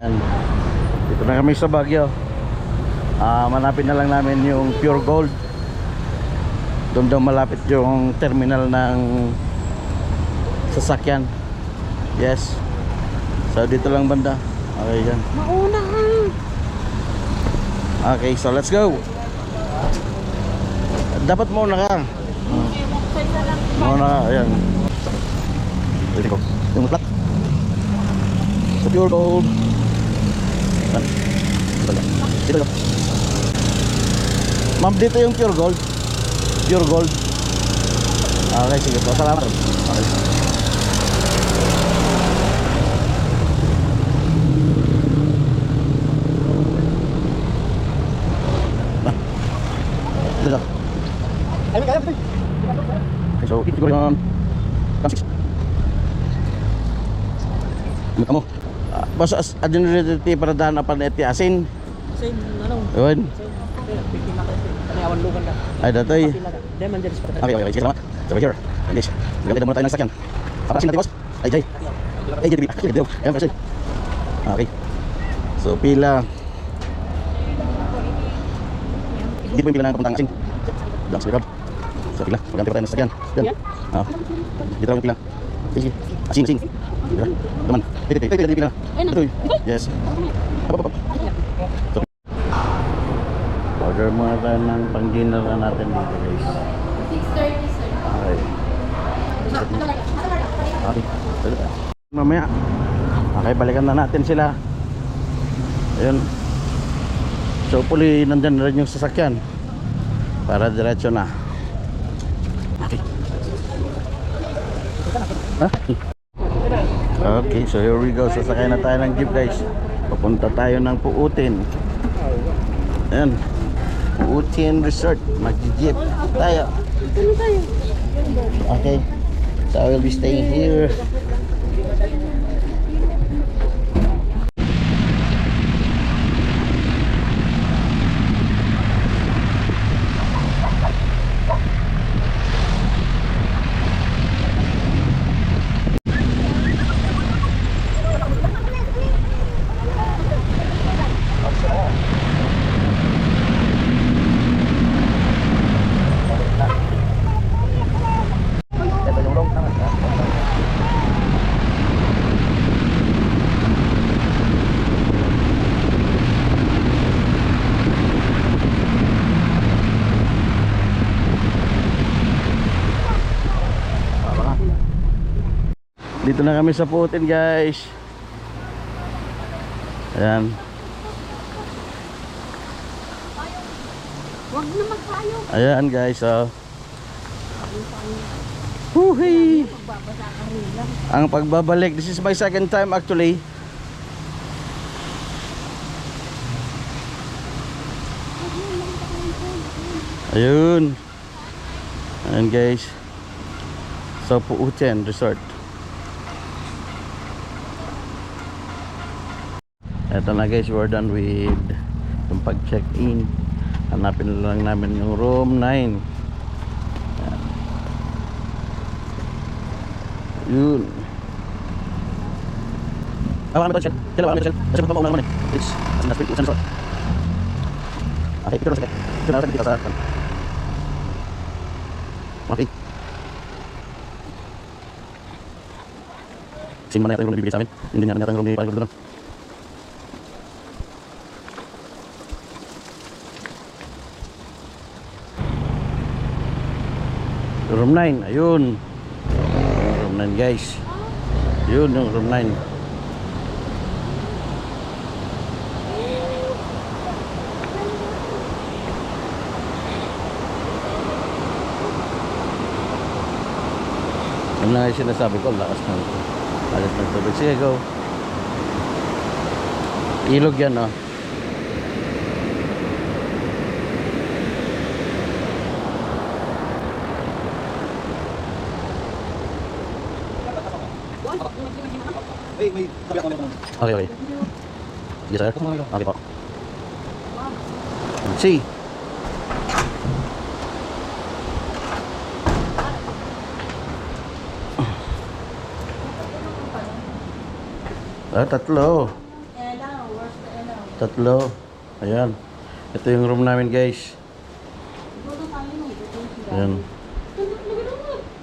Yan. Dito na kami sa Baguio. Manapin na lang namin yung Pure Gold. Doon daw malapit yung terminal ng sasakyan. Yes. So dito lang banda. Okay yan. Mauna ka. Okay, so let's go. Dapat mauna ka. Mauna ka, ayan. Dito ko. Yung plak. Sa Pure Gold. Yan. Dito ko. Ma'am, dito yung Pure Gold. Pure Gold. Okay, sige po. Salamat. Okay. Dito. So, ito ko yung Francis. Ano ka mo? Basta adyan rin para daan apa na iti asin. Asin, ano? Yun. Bikin na kayo. Kani awan lugan ka. Ay, datoy. Diyan man dyan sa Okay, okay, sige, salamat. So, here. English. Gagawin muna tayo ng sakyan. Papasin natin, boss. Ay, Jay. Ay, Jay, Jay. Ayan, kasi. Okay. So, pila. Hindi po yung pila ng papuntang asin. Lang sa likod. So, pila. Maganti pa tayo ng sakyan. Yan. Dito lang yung pila. Sige. Asin, asin. Dito. Naman. Dito, pila. Dito. Yes. Hop. So, order muna tayo ng pang-dinner na natin dito, guys. 6:30, sir. Okay. Okay. Mamaya. Okay, balikan na natin sila. Ayun. So, hopefully, nandyan na rin yung sasakyan. Para diretso na. Okay. Okay, so here we go. Sasakay na tayo ng jeep, guys. Papunta tayo ng Puutin. Ayan. Puutin Resort. Mag-jeep tayo. Okay. So I will be staying here. Dito na kami sa Puutin, guys. Ayan. Huwag na magpayo. Ayan, guys. Huhi! Ang pagbabalik. This is my second time actually. Ayun. Ayan, guys. So, Puutin Resort. Eto na, guys, we're done with yung pag-check-in. Hanapin na lang namin yung room 9. Ayan. Yun. Wala ba ito, Shell? Wala ba ito, Shell? Kasi magpapaunan naman eh. It's na street, it's na resort. Okay, ito na sa ito na dito sa okay. Sino man na yung room na bibigay sa amin? Hindi nga na yung room ni Parang Gordon. Room 9, ayun. Room 9, guys. Yun yung room 9. Ano nga yung sinasabi ko, lakas ng tubig. Sige, go. Ilog yan, oh. Okay, okay. Sige, sir. Okay po. See. Tatlo. Tatlo. Ayan. Ito yung room namin guys. Ayan.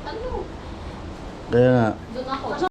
Ano? Kaya nga. Doon ako.